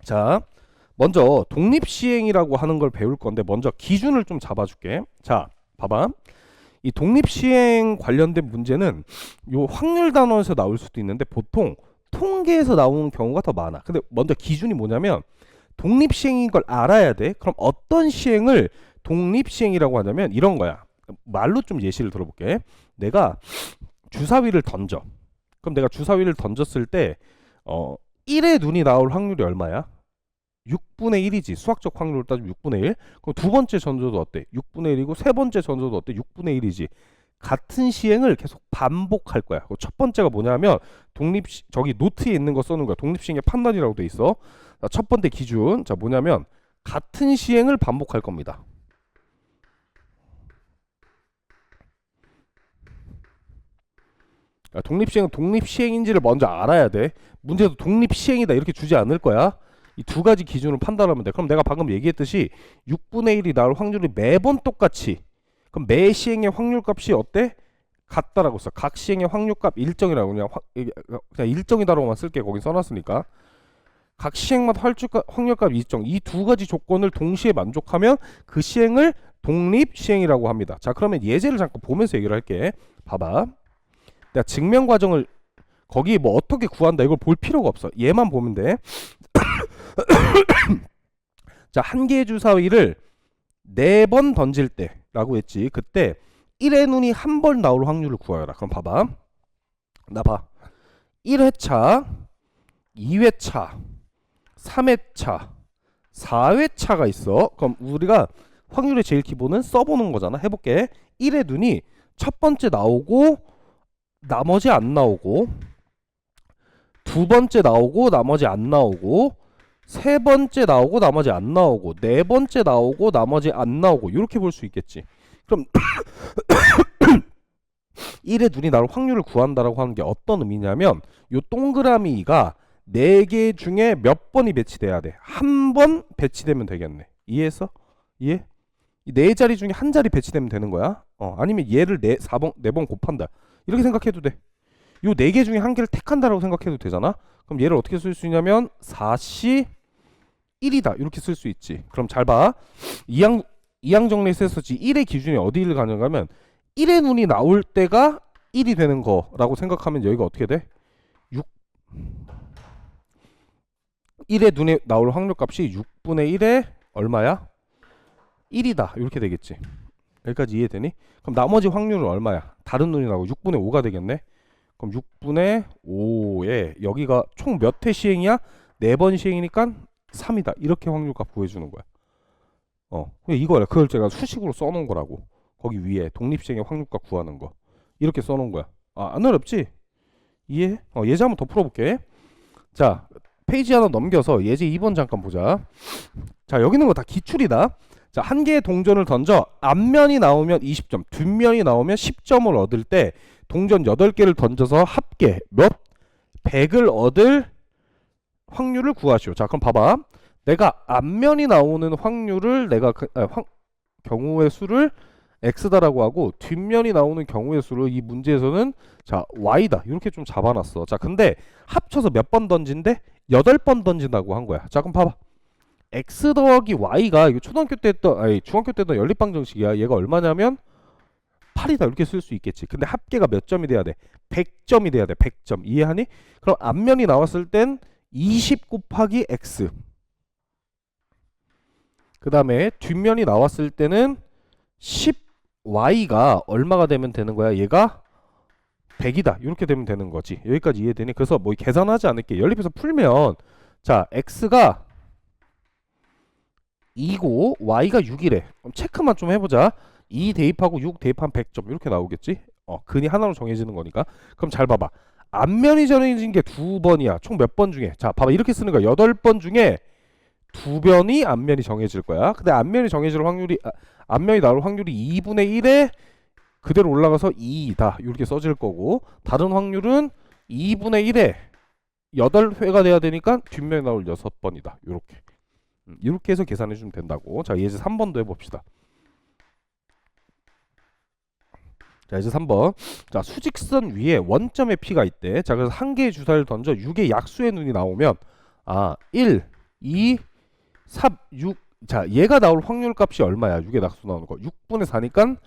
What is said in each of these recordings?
자, 먼저 독립시행이라고 하는 걸 배울 건데 먼저 기준을 좀 잡아줄게. 자, 봐봐. 이 독립시행 관련된 문제는 요 확률 단원에서 나올 수도 있는데 보통 통계에서 나오는 경우가 더 많아. 근데 먼저 기준이 뭐냐면 독립시행인 걸 알아야 돼. 그럼 어떤 시행을 독립시행이라고 하냐면 이런 거야. 말로 좀 예시를 들어볼게. 내가 주사위를 던져. 그럼 내가 주사위를 던졌을 때 1의 눈이 나올 확률이 얼마야? 6분의 1이지. 수학적 확률을 따지면 6분의 1. 그럼 두 번째 전조도 어때? 6분의 1이고 세 번째 전조도 어때? 6분의 1이지. 같은 시행을 계속 반복할 거야. 첫 번째가 뭐냐면 저기 노트에 있는 거 써는 거야. 독립시행의 판단이라고 돼 있어. 자, 첫 번째 기준. 자, 뭐냐면 같은 시행을 반복할 겁니다. 독립시행은 독립시행인지를 먼저 알아야 돼. 문제도 독립시행이다 이렇게 주지 않을 거야. 이 두 가지 기준을 판단하면 돼. 그럼 내가 방금 얘기했듯이 6분의 1이 나올 확률이 매번 똑같이. 그럼 매 시행의 확률값이 어때? 같다라고 써. 각 시행의 확률값 일정이라고 그냥 일정이다라고만 쓸게. 거기 써놨으니까. 각 시행마다 확률값 일정. 이 두 가지 조건을 동시에 만족하면 그 시행을 독립시행이라고 합니다. 자, 그러면 예제를 잠깐 보면서 얘기를 할게. 봐봐. 내가 증명 과정을 거기 뭐 어떻게 구한다 이걸 볼 필요가 없어. 얘만 보면 돼. 자, 한 개의 주사위를 4번 던질 때라고 했지. 그때 1의 눈이 한 번 나올 확률을 구하여라. 그럼 봐봐. 나 봐. 1회차, 2회차, 3회차, 4회차가 있어. 그럼 우리가 확률의 제일 기본은 써보는 거잖아. 해볼게. 1의 눈이 첫 번째 나오고 나머지 안 나오고, 두 번째 나오고 나머지 안 나오고, 세 번째 나오고 나머지 안 나오고, 네 번째 나오고 나머지 안 나오고, 이렇게 볼 수 있겠지. 그럼 1의 눈이 나올 확률을 구한다라고 하는 게 어떤 의미냐면 요 동그라미가 4개 중에 몇 번이 배치돼야 돼. 한 번 배치되면 되겠네. 이해했어? 이해? 이 4자리 중에 한 자리 배치되면 되는 거야. 아니면 얘를 4번 곱한다. 이렇게 생각해도 돼. 요 4개 중에 한 개를 택한다라고 생각해도 되잖아. 그럼 얘를 어떻게 쓸 수 있냐면 4시 1이다 이렇게 쓸 수 있지. 그럼 잘 봐. 이항 정리에서 1의 기준이 어디를 가능하면 1의 눈이 나올 때가 1이 되는 거라고 생각하면 여기가 어떻게 돼? 1의 눈에 나올 확률값이 6분의 1에 얼마야? 1이다 이렇게 되겠지. 여기까지 이해되니? 그럼 나머지 확률은 얼마야? 다른 눈이 나오고 6분의 5가 되겠네. 그럼 6분의 5에 여기가 총 몇 회 시행이야? 4번 시행이니까 3이다. 이렇게 확률값 구해주는 거야. 이거야. 그걸 제가 수식으로 써놓은 거라고. 거기 위에 독립시행의 확률값 구하는 거. 이렇게 써놓은 거야. 안 어렵지? 이해? 예제 한번 더 풀어볼게. 자, 페이지 하나 넘겨서 예제 2번 잠깐 보자. 자, 여기 있는 거 다 기출이다. 자, 한 개의 동전을 던져 앞면이 나오면 20점, 뒷면이 나오면 10점을 얻을 때 동전 8개를 던져서 합계 몇 100을 얻을 확률을 구하시오. 자, 그럼 봐봐. 내가 앞면이 나오는 확률을 내가 경우의 수를 x다라고 하고 뒷면이 나오는 경우의 수를 이 문제에서는 자, y다. 이렇게 좀 잡아놨어. 자, 근데 합쳐서 몇 번 던진대? 8번 던진다고 한 거야. 자, 그럼 봐봐. x 더하기 y가 이거 중학교 때 했던 연립방 정식이야. 얘가 얼마냐면 8이다 이렇게 쓸 수 있겠지. 근데 합계가 몇 점이 돼야 돼? 100점이 돼야 돼. 100점. 이해하니? 그럼 앞면이 나왔을 땐 20 곱하기 x. 그 다음에 뒷면이 나왔을 때는 10y가 얼마가 되면 되는 거야? 얘가 100이다. 이렇게 되면 되는 거지. 여기까지 이해되니? 그래서 뭐 계산하지 않을게. 연립해서 풀면 자, x가 2고 y가 6이래. 그럼 체크만 좀 해보자. 2 대입하고 6 대입하면 100점 이렇게 나오겠지. 근이 하나로 정해지는 거니까. 그럼 잘 봐봐. 앞면이 정해진 게 2번이야. 총 몇 번 중에. 자, 봐봐. 이렇게 쓰는 거야. 8번 중에 2번이 앞면이 정해질 거야. 근데 앞면이 정해질 확률이 앞면이 나올 확률이 2분의 1에 그대로 올라가서 2다. 이렇게 써질 거고 다른 확률은 2분의 1에 8회가 돼야 되니까 뒷면이 나올 6번이다. 이렇게 해서 계산해 주면 된다고. 자, 예제 3번도 해봅시다. 자, 이제 3번. 자, 수직선 위에 원점의 P가 있대. 자, 그래서 한 개의 주사를 던져 6의 약수의 눈이 나오면 1, 2 3 6. 자, 얘가 나올 확률 값이 얼마야? 6의 낙수 나오는 거. 6분의 4니까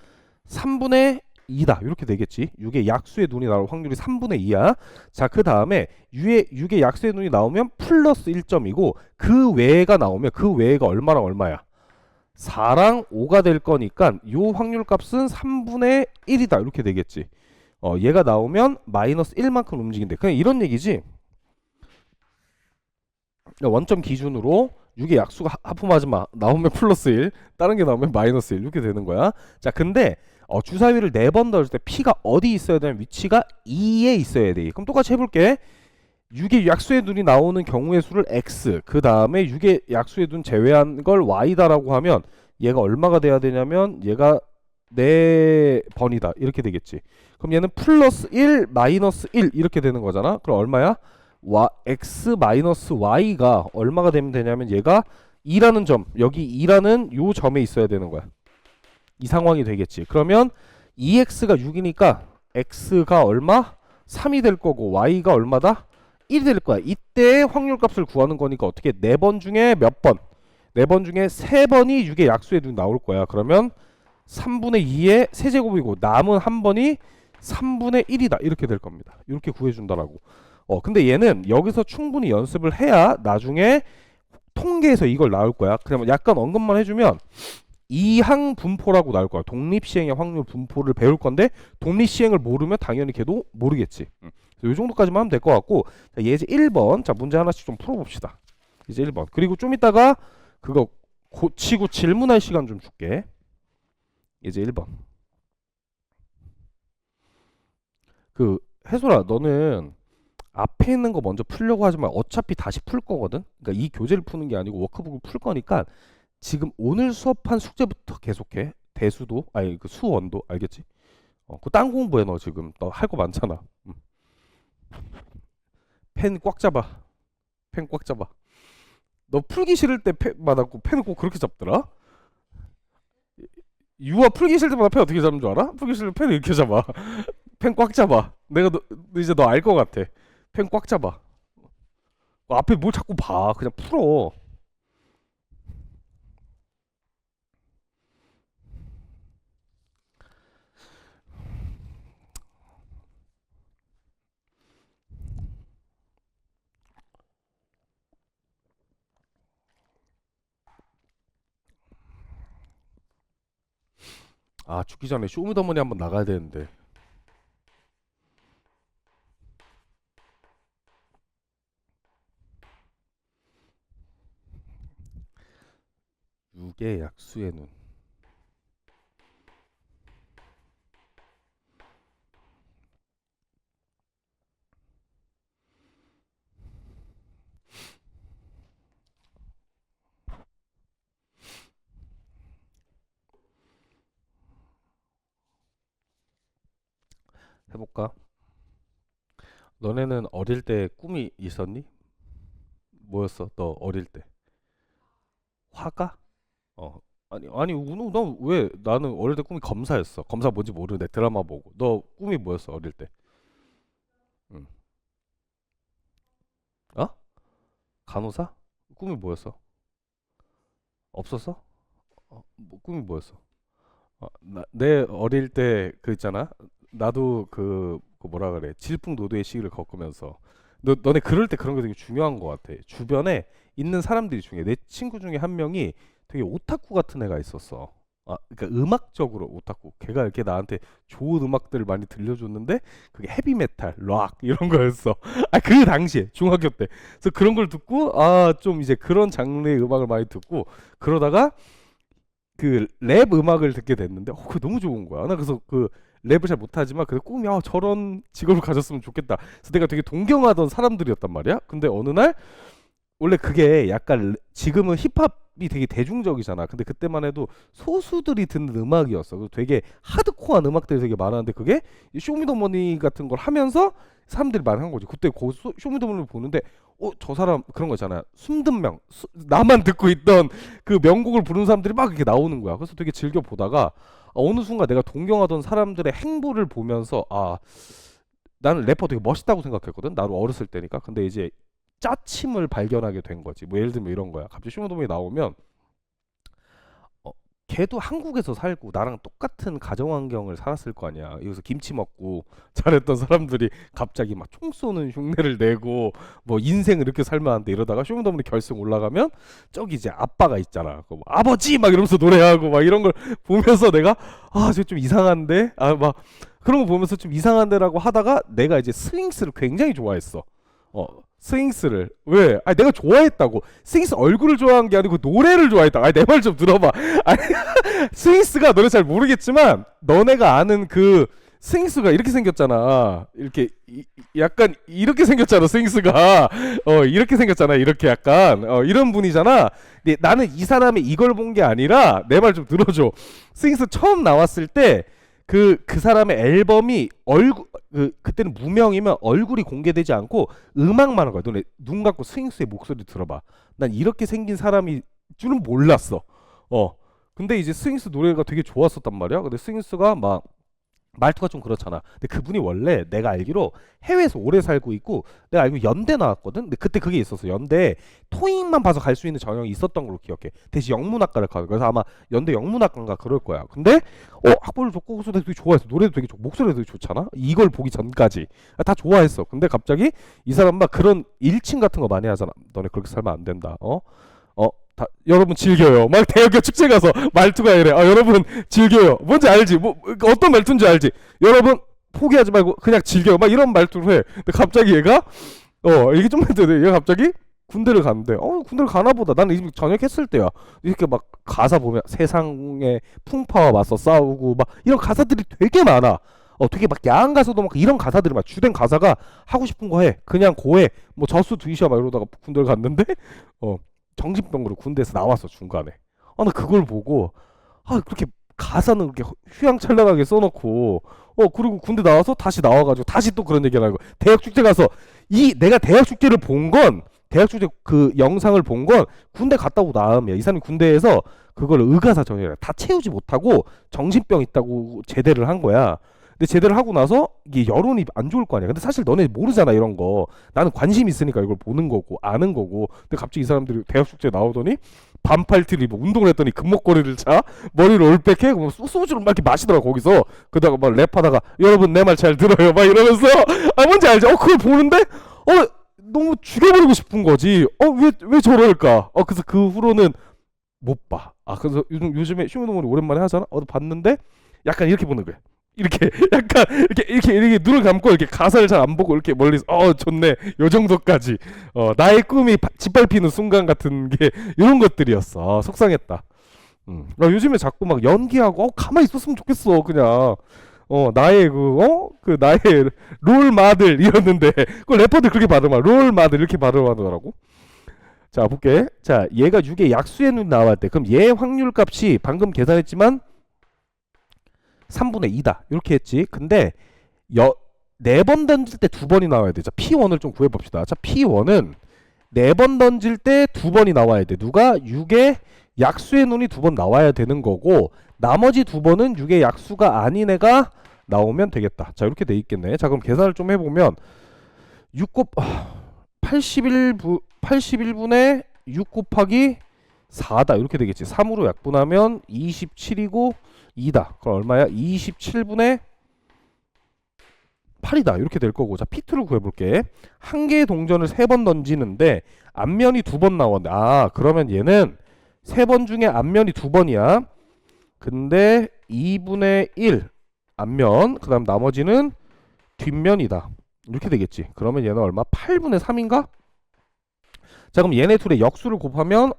3분의 2다. 이렇게 되겠지. 6의 약수의 눈이 나올 확률이 3분의 2야. 자, 그 다음에 6의 약수의 눈이 나오면 플러스 1점이고 그 외가 나오면 그 외가 얼마랑 얼마야? 4랑 5가 될 거니까 요 확률 값은 3분의 1이다. 이렇게 되겠지. 얘가 나오면 마이너스 1만큼 움직인대. 그냥 이런 얘기지. 원점 기준으로 6의 약수가 하품하지 마. 나오면 플러스 1, 다른 게 나오면 마이너스 1 이렇게 되는 거야. 자, 근데 주사위를 4번 넣을 때 P가 어디 있어야 되면 위치가 2에 있어야 돼. 그럼 똑같이 해볼게. 6의 약수의 눈이 나오는 경우의 수를 x, 그 다음에 6의 약수의 눈 제외한 걸 y다라고 하면 얘가 얼마가 돼야 되냐면 얘가 4번이다 이렇게 되겠지. 그럼 얘는 플러스 1 마이너스 1 이렇게 되는 거잖아. 그럼 얼마야? x 마이너스 y가 얼마가 되면 되냐면 얘가 2라는 점, 여기 2라는 요 점에 있어야 되는 거야. 이 상황이 되겠지. 그러면 2x가 6이니까 x가 얼마? 3이 될 거고 y가 얼마다? 1이 될 거야. 이때 확률 값을 구하는 거니까 어떻게 4번 중에 몇 번? 4번 중에 3번이 6의 약수에 나올 거야. 그러면 3분의 2의 세제곱이고 남은 한 번이 3분의 1이다. 이렇게 될 겁니다. 이렇게 구해준다라고. 근데 얘는 여기서 충분히 연습을 해야 나중에 통계에서 이걸 나올 거야. 그러면 약간 언급만 해주면 이항 분포라고 나올 거야. 독립시행의 확률 분포를 배울 건데 독립시행을 모르면 당연히 걔도 모르겠지. 이 정도까지만 하면 될 것 같고, 자, 예제 1번. 자, 문제 하나씩 좀 풀어봅시다. 예제 1번. 그리고 좀 이따가 그거 고치고 질문할 시간 좀 줄게. 예제 1번. 혜솔아, 너는 앞에 있는 거 먼저 풀려고 하지만 어차피 다시 풀 거거든. 그러니까 이 교재를 푸는 게 아니고 워크북을 풀 거니까 지금 오늘 수업한 숙제부터 계속해. 대수도, 아니 그 수원도, 알겠지? 그 딴 공부해. 너 지금 너 할 거 많잖아. 펜 꽉 잡아. 펜 꽉 잡아. 너 풀기 싫을 때 펜 받았고 펜을 꼭 그렇게 잡더라? 유아 풀기 싫을 때마다 펜 어떻게 잡는 줄 알아? 풀기 싫을 때 펜을 이렇게 잡아. 펜 꽉 잡아. 내가 너 이제 너 알 것 같아. 펜 꽉 잡아. 앞에 뭘 자꾸 봐. 그냥 풀어. 아, 죽기 전에 쇼미더머니 한번 나가야 되는데. 육의 약수의 눈. 해볼까? 너네는 어릴 때 꿈이 있었니? 뭐였어? 너 어릴 때 화가? 아니 우노 너왜 나는 어릴 때 꿈이 검사였어. 검사 뭔지 모르는데 드라마 보고. 너 꿈이 뭐였어 어릴 때? 응. 어? 간호사? 꿈이 뭐였어? 없었어? 꿈이 뭐였어? 내 어릴 때 그 있잖아. 나도 그 뭐라 그래 질풍노도의 시기를 겪으면서 너네 그럴 때 그런 게 되게 중요한 것 같아. 주변에 있는 사람들이 중요해. 내 친구 중에 한 명이 되게 오타쿠 같은 애가 있었어. 그러니까 음악적으로 오타쿠. 걔가 이렇게 나한테 좋은 음악들을 많이 들려줬는데 그게 헤비메탈, 락 이런 거였어. 그 당시에 중학교 때. 그래서 그런 걸 듣고 좀 이제 그런 장르의 음악을 많이 듣고 그러다가 그 랩 음악을 듣게 됐는데 그게 너무 좋은 거야. 나 그래서 그 랩을 잘 못하지만 그 꿈이 저런 직업을 가졌으면 좋겠다. 그래서 내가 되게 동경하던 사람들이었단 말이야. 근데 어느 날 원래 그게 약간 지금은 힙합이 되게 대중적이잖아. 근데 그때만 해도 소수들이 듣는 음악이었어. 그래서 되게 하드코어한 음악들이 되게 많았는데 그게 쇼미더머니 같은 걸 하면서 사람들이 많이 한 거지. 그때 쇼미더머니를 보는데 저 사람 그런 거 있잖아. 숨든 명 나만 듣고 있던 그 명곡을 부르는 사람들이 막 이렇게 나오는 거야. 그래서 되게 즐겨 보다가 어느 순간 내가 동경하던 사람들의 행보를 보면서 나는 래퍼 되게 멋있다고 생각했거든. 나도 어렸을 때니까. 근데 이제 짜침을 발견하게 된 거지. 뭐 예를 들면 이런 거야. 갑자기 쇼미더머니 나오면 걔도 한국에서 살고 나랑 똑같은 가정 환경을 살았을 거 아니야. 여기서 김치 먹고 잘했던 사람들이 갑자기 막 총 쏘는 흉내를 내고 뭐 인생을 이렇게 살면 안 돼 이러다가 쇼미더머니 결승 올라가면 저기 이제 아빠가 있잖아. 뭐 아버지 막 이러면서 노래하고 막 이런 걸 보면서 내가 저 좀 이상한데 막 그런 거 보면서 좀 이상한데라고 하다가 내가 이제 스윙스를 굉장히 좋아했어. 스윙스를 왜? 아니 내가 좋아했다고. 스윙스 얼굴을 좋아한 게 아니고 노래를 좋아했다. 아니 내 말 좀 들어봐. 아니 스윙스가 너네 잘 모르겠지만 너네가 아는 그 스윙스가 이렇게 생겼잖아. 이렇게 약간 이렇게 생겼잖아. 스윙스가 이렇게 생겼잖아. 이렇게 약간 이런 분이잖아. 근데 나는 이 사람이 이걸 본 게 아니라 내 말 좀 들어줘. 스윙스 처음 나왔을 때 그 사람의 앨범이 그때는 무명이면 얼굴이 공개되지 않고 음악만 한 거야. 너네 눈 감고 스윙스의 목소리 들어봐. 난 이렇게 생긴 사람이 줄은 몰랐어. 근데 이제 스윙스 노래가 되게 좋았었단 말이야. 근데 스윙스가 막 말투가 좀 그렇잖아. 근데 그분이 원래 내가 알기로 해외에서 오래 살고 있고 내가 알기로 연대 나왔거든. 근데 그때 그게 있었어. 연대 토익만 봐서 갈 수 있는 전형이 있었던 걸로 기억해. 대신 영문학과를 가고 그래서 아마 연대 영문학과인가 그럴 거야. 근데 학벌도 좋고 고소도 되게 좋아했어. 노래도 되게 좋고 목소리도 되게 좋잖아. 이걸 보기 전까지 다 좋아했어. 근데 갑자기 이 사람 막 그런 일침 같은 거 많이 하잖아. 너네 그렇게 살면 안 된다. 여러분 즐겨요. 막 대학교 축제 가서 말투가 이래. 여러분 즐겨요. 뭔지 알지? 뭐 어떤 말투인지 알지? 여러분 포기하지 말고 그냥 즐겨요. 막 이런 말투를 해. 근데 갑자기 얘가 이게 좀 했는데 얘가 갑자기 군대를 갔는데 군대를 가나 보다. 나는 이미 전역했을 때야. 이렇게 막 가사 보면 세상의 풍파와 맞서 싸우고 막 이런 가사들이 되게 많아. 되게 막 야한 가사도 막 이런 가사들이 막 주된 가사가 하고 싶은 거 해. 그냥 고해. 뭐 저수 두이셔 막 이러다가 군대를 갔는데 정신병으로 군대에서 나왔어 중간에. 나 그걸 보고 그렇게 가사는 그렇게 휘황찬란하게 써놓고 그리고 군대 나와서 다시 나와가지고 다시 또 그런 얘기를 하고 대학 축제 가서 내가 대학 축제를 본 건 대학 축제 그 영상을 본 건 군대 갔다 오고 나음이야. 이 사람이 군대에서 그걸 의가사 전이라 다 채우지 못하고 정신병 있다고 제대를 한 거야. 근데 제대를 하고 나서 이게 여론이 안 좋을 거 아니야. 근데 사실 너네 모르잖아 이런 거. 나는 관심 있으니까 이걸 보는 거고 아는 거고. 근데 갑자기 이 사람들이 대학 축제 나오더니 반팔티를 입고 운동을 했더니 금목걸이를 차 머리를 올백해 소주를 막 이렇게 마시더라 거기서. 그러다가 막 랩하다가 여러분 내 말 잘 들어요 막 이러면서 뭔지 알지? 그걸 보는데 너무 죽여버리고 싶은 거지. 왜 저럴까? 그래서 그 후로는 못 봐. 그래서 요즘에 쇼미더머니 오랜만에 하잖아. 봤는데 약간 이렇게 보는 거야. 이렇게 약간 이렇게 눈을 감고 이렇게 가사를 잘 안 보고 이렇게 멀리서 좋네 요 정도까지 나의 꿈이 짓밟히는 순간 같은 게 이런 것들이었어. 속상했다. 요즘에 자꾸 막 연기하고 가만히 있었으면 좋겠어 그냥. 나의 그 나의 롤 마들 이랬는데 그 래퍼들 그렇게 발음하 롤 마들 이렇게 발음하더라고. 자 볼게. 자 얘가 6의 약수의 눈 나왔을 때 그럼 얘 확률 값이 방금 계산했지만 3분의 2다 이렇게 했지. 근데 4번 던질 때 2번이 나와야 돼. 자 P1을 좀 구해봅시다. 자 P1은 4번 던질 때 2번이 나와야 돼. 누가? 6의 약수의 눈이 2번 나와야 되는 거고 나머지 2번은 6의 약수가 아닌 애가 나오면 되겠다. 자 이렇게 돼 있겠네. 자 그럼 계산을 좀 해보면 81분의 6 곱하기 4다 이렇게 되겠지. 3으로 약분하면 27이고 2다. 그럼 얼마야? 27분의 8이다. 이렇게 될 거고. 자, P2를 구해볼게. 한 개의 동전을 3번 던지는데 앞면이 2번 나왔네. 그러면 얘는 3번 중에 앞면이 2번이야. 근데 2분의 1 앞면, 그 다음 나머지는 뒷면이다. 이렇게 되겠지. 그러면 얘는 얼마? 8분의 3인가? 자, 그럼 얘네 둘의 역수를 곱하면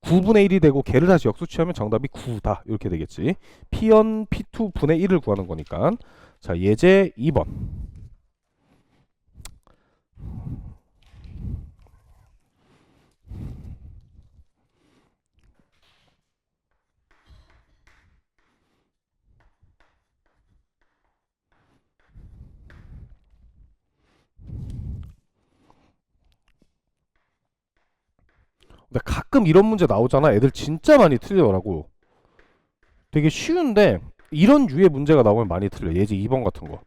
9분의 1이 되고 걔를 다시 역수 취하면 정답이 9다. 이렇게 되겠지. P1, P2 분의 1을 구하는 거니까. 자, 예제 2번. 근데 가끔 이런 문제 나오잖아. 애들 진짜 많이 틀리더라고. 되게 쉬운데 이런 유의 문제가 나오면 많이 틀려. 예제 2번 같은 거.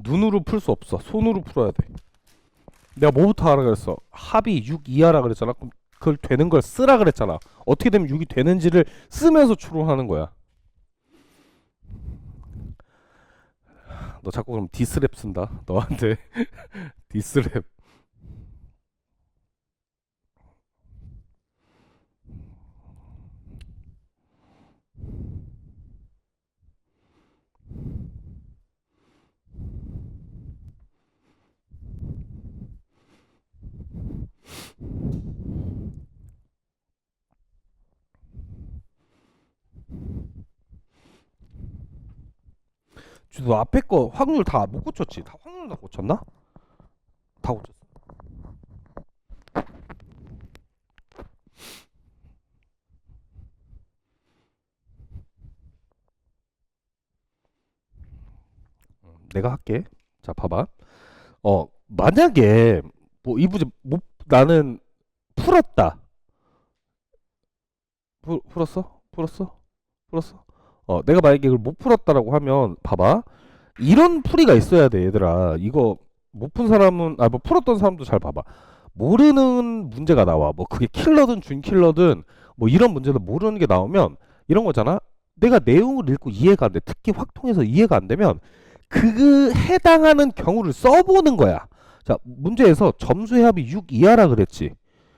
눈으로 풀 수 없어. 손으로 풀어야 돼. 내가 뭐부터 하라 그랬어? 합이 6 이하라 그랬잖아. 그럼 그걸 되는 걸 쓰라 그랬잖아. 어떻게 되면 6이 되는지를 쓰면서 추론하는 거야. 너 자꾸 그럼 디스랩 쓴다. 너한테 디스랩. 너 앞에 거 확률 다 못 고쳤지? 다 확률 다 고쳤나? 다 고쳤어. 내가 할게. 자, 봐봐. 만약에 뭐 이 문제 못 나는 풀었다. 풀었어? 풀었어? 풀었어? 내가 만약에 이걸 못 풀었다라고 하면 봐봐. 이런 풀이가 있어야 돼, 얘들아. 이거 못 푼 사람은 뭐 풀었던 사람도 잘 봐봐. 모르는 문제가 나와. 뭐 그게 킬러든 준킬러든 뭐 이런 문제들 모르는 게 나오면 이런 거잖아. 내가 내용을 읽고 이해가 안 돼. 특히 확통해서 이해가 안 되면 그 해당하는 경우를 써보는 거야. 자, 문제에서 점수의 합이 6 이하라 그랬지.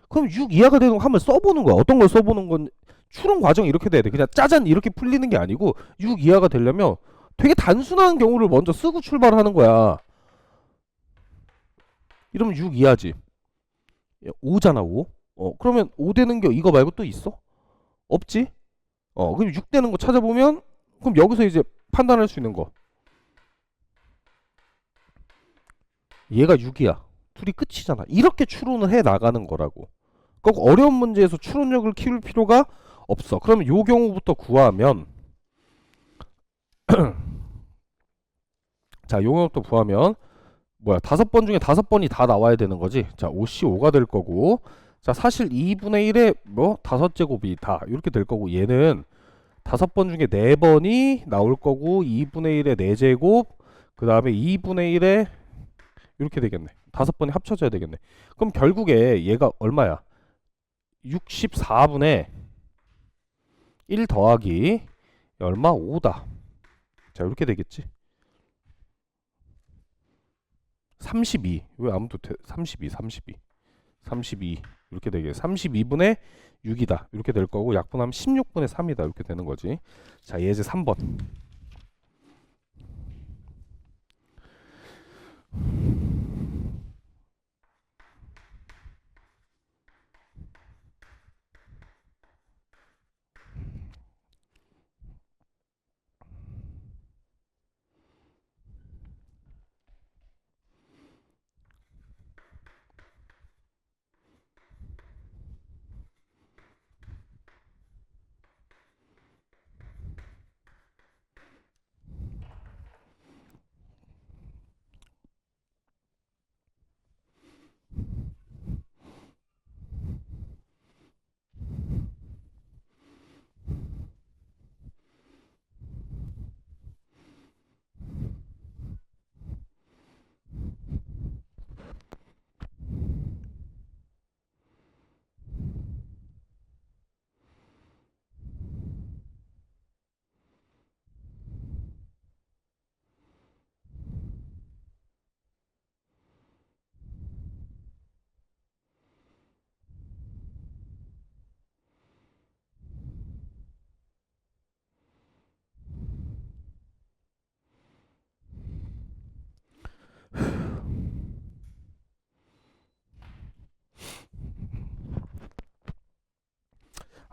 그럼 6 이하가 되는 거 한번 써보는 거야. 어떤 걸 써보는 건 추론 과정이 이렇게 돼야 돼. 그냥 짜잔 이렇게 풀리는 게 아니고 6 이하가 되려면 되게 단순한 경우를 먼저 쓰고 출발하는 거야. 이러면 6 이하지. 5잖아 5. 그러면 5 되는 게 이거 말고 또 있어? 없지? 그럼 6 되는 거 찾아보면 그럼 여기서 이제 판단할 수 있는 거. 얘가 6이야. 둘이 끝이잖아. 이렇게 추론을 해 나가는 거라고. 꼭 어려운 문제에서 추론력을 키울 필요가 없어. 그러면 요 경우부터 구하면 자, 요 경우부터 구하면 뭐야? 5번 중에 5번이 다 나와야 되는 거지. 자, 5C5가 될 거고. 자, 사실 2분의 1에 뭐 5제곱이 다 이렇게 될 거고 얘는 5번 중에 4번이 나올 거고 2분의 1에 4제곱 그다음에 2분의 1에 이렇게 되겠네. 5번이 합쳐져야 되겠네. 그럼 결국에 얘가 얼마야? 64분의 1 더하기 얼마? 5다. 자, 이렇게 되겠지. 32. 왜 아무도 32 이렇게 되게 32분의 6이다. 이렇게 될 거고 약분하면 16분의 3이다. 이렇게 되는 거지. 자, 예제 3번.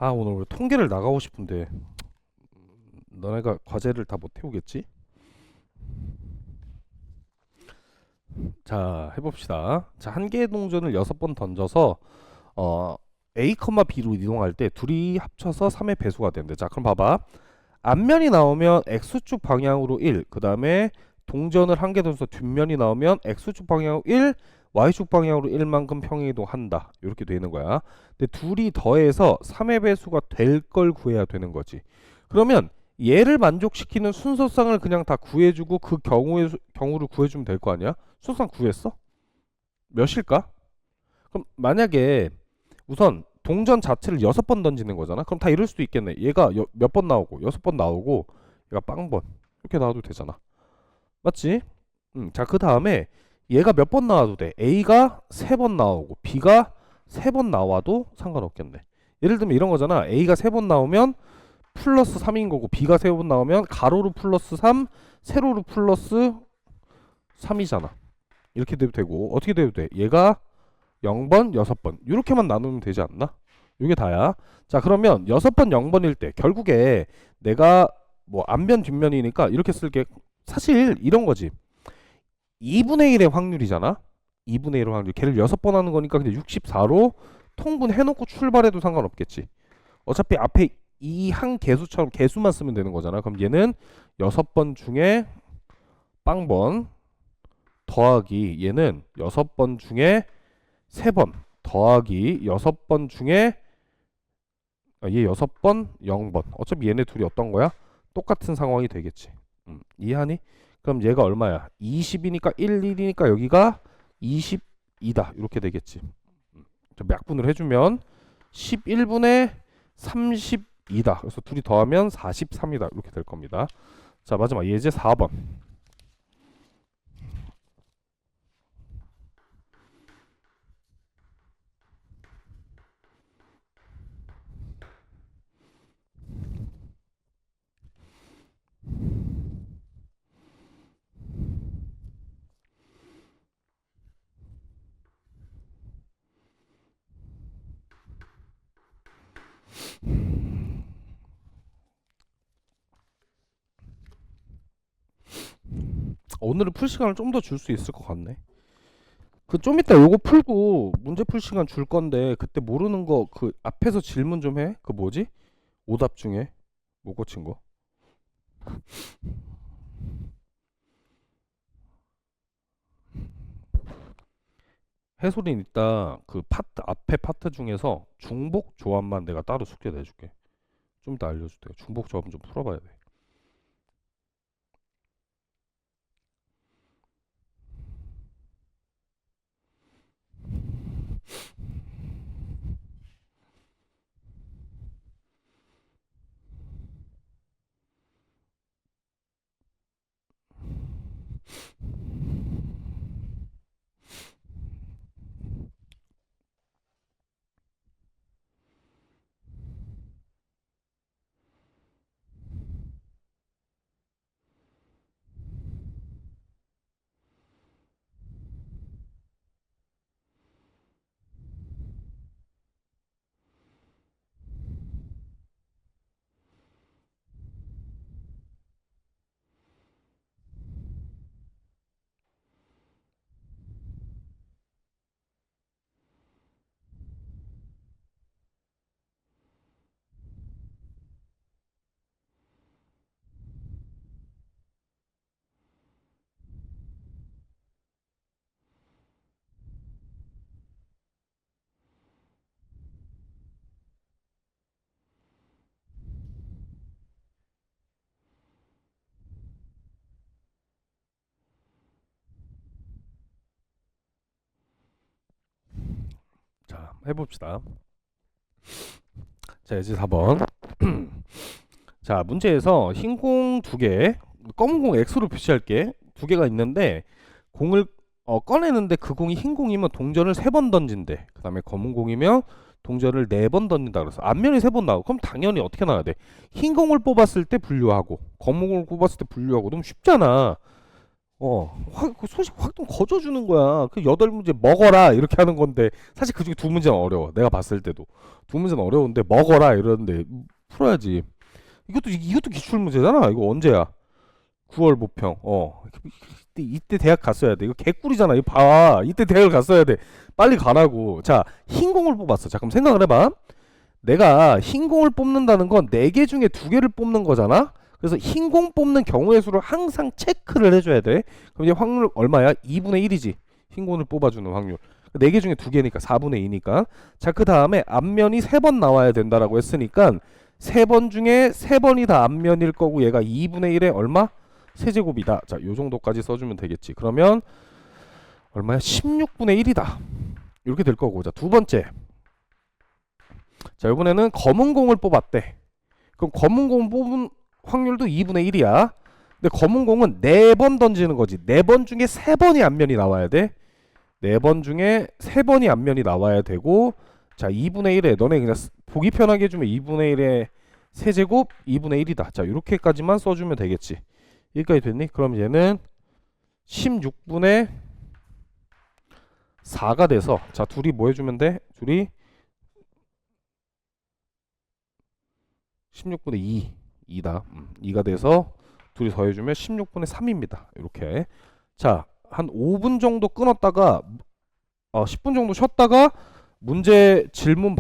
오늘 통계를 나가고 싶은데 너네가 과제를 다 못 해오겠지? 자, 해봅시다. 자, 한 개의 동전을 6번 던져서 A, B로 이동할 때 둘이 합쳐서 3의 배수가 된대. 자, 그럼 봐봐. 앞면이 나오면 X축 방향으로 1, 그 다음에 동전을 한 개 던져서 뒷면이 나오면 X축 방향으로 1, Y축 방향으로 1만큼 평행이동한다. 이렇게 되는 거야. 근데 둘이 더해서 3의 배수가 될 걸 구해야 되는 거지. 그러면 얘를 만족시키는 순서상을 그냥 다 구해주고 그 경우를 구해주면 될 거 아니야? 순서상 구했어? 몇일까? 그럼 만약에 우선 동전 자체를 6번 던지는 거잖아. 그럼 다 이럴 수도 있겠네. 얘가 몇 번 나오고 6번 나오고 얘가 빵번 이렇게 나와도 되잖아. 맞지? 자, 그 다음에 얘가 몇 번 나와도 돼. A가 3번 나오고 B가 3번 나와도 상관없겠네. 예를 들면 이런 거잖아. A가 3번 나오면 플러스 3인 거고 B가 3번 나오면 가로로 플러스 3, 세로로 플러스 3이잖아. 이렇게 돼도 되고 어떻게 돼도 돼. 얘가 0번, 6번 이렇게만 나누면 되지 않나? 이게 다야. 자, 그러면 6번 0번일 때 결국에 내가 뭐 앞면 뒷면이니까 이렇게 쓸게. 사실 이런 거지. 2분의 1의 확률이잖아. 2분의 1의 확률. 걔를 6번 하는 거니까 그냥 64로 통분해놓고 출발해도 상관없겠지. 어차피 앞에 이 한 개수처럼 개수만 쓰면 되는 거잖아. 그럼 얘는 6번 중에 빵번 더하기 얘는 6번 중에 3번 더하기 6번 중에 얘 6번 0번. 어차피 얘네 둘이 어떤 거야? 똑같은 상황이 되겠지. 이해하니? 그럼 얘가 얼마야? 20이니까 1, 1이니까 여기가 22다. 이렇게 되겠지. 약분을 해주면 11분의 32다. 그래서 둘이 더하면 43이다. 이렇게 될 겁니다. 자, 마지막 예제 4번. 오늘은 풀 시간을 좀 더 줄 수 있을 것 같네. 그 좀 이따 요거 풀고 문제 풀 시간 줄 건데 그때 모르는 거 그 앞에서 질문 좀 해. 그 뭐지? 오답 중에 못 고친 거. 해솔인 이따 그 파트 앞에 파트 중에서 중복 조합만 내가 따로 숙제 내줄게. 좀 이따 알려줄 때 중복 조합 좀 풀어봐야 돼. 자, 해봅시다. 자, 이제 4번. 자, 문제에서 흰 공 2개, 검은 공 X로 표시할게. 2개가 있는데 공을 꺼내는데 그 공이 흰 공이면 동전을 3번 던진대. 그 다음에 검은 공이면 동전을 4번 던진다 그래서 앞면이 3번 나오고 그럼 당연히 어떻게 나와야 돼? 흰 공을 뽑았을 때 분류하고 검은 공을 뽑았을 때 분류하고. 너무 쉽잖아. 그 소식 확 좀 거저주는 거야. 그 8문제 먹어라 이렇게 하는 건데 사실 그 중에 2문제는 어려워. 내가 봤을 때도 2문제는 어려운데 먹어라 이러는데 풀어야지. 이것도 기출 문제잖아. 이거 언제야? 9월 모평. 이때 대학 갔어야 돼. 이거 개꿀이잖아. 이거 봐. 이때 대학을 갔어야 돼. 빨리 가라고. 자, 흰 공을 뽑았어. 자, 그럼 생각을 해봐. 내가 흰 공을 뽑는다는 건 4개 중에 2개를 뽑는 거잖아. 그래서 흰 공 뽑는 경우의 수를 항상 체크를 해줘야 돼. 그럼 이제 확률 얼마야? 2분의 1이지. 흰 공을 뽑아주는 확률. 4개 중에 2개니까 4분의 2니까. 자, 그 다음에 앞면이 3번 나와야 된다라고 했으니까 세 번 중에 세 번이 다 앞면일 거고 얘가 2분의 1에 얼마? 세제곱이다. 자, 요 정도까지 써주면 되겠지. 그러면 얼마야? 16분의 1이다. 이렇게 될 거고. 자, 두 번째. 자, 이번에는 검은 공을 뽑았대. 그럼 검은 공 뽑은 확률도 2분의 1이야. 근데 검은 공은 4번 던지는 거지. 4번 중에 3번이 앞면이 나와야 돼. 4번 중에 3번이 앞면이 나와야 되고, 자, 2분의 1에 너네 그냥 보기 편하게 해주면 2분의 1에 세제곱 2분의 1이다. 자, 이렇게까지만 써주면 되겠지. 여기까지 됐니? 그럼 얘는 16분의 4가 돼서, 자, 둘이 뭐 해주면 돼? 둘이 16분의 2다. 2가 돼서 둘이 더해주면 16분의 3입니다. 이렇게. 자, 한 5분 정도 끊었다가 10분 정도 쉬었다가 문제 질문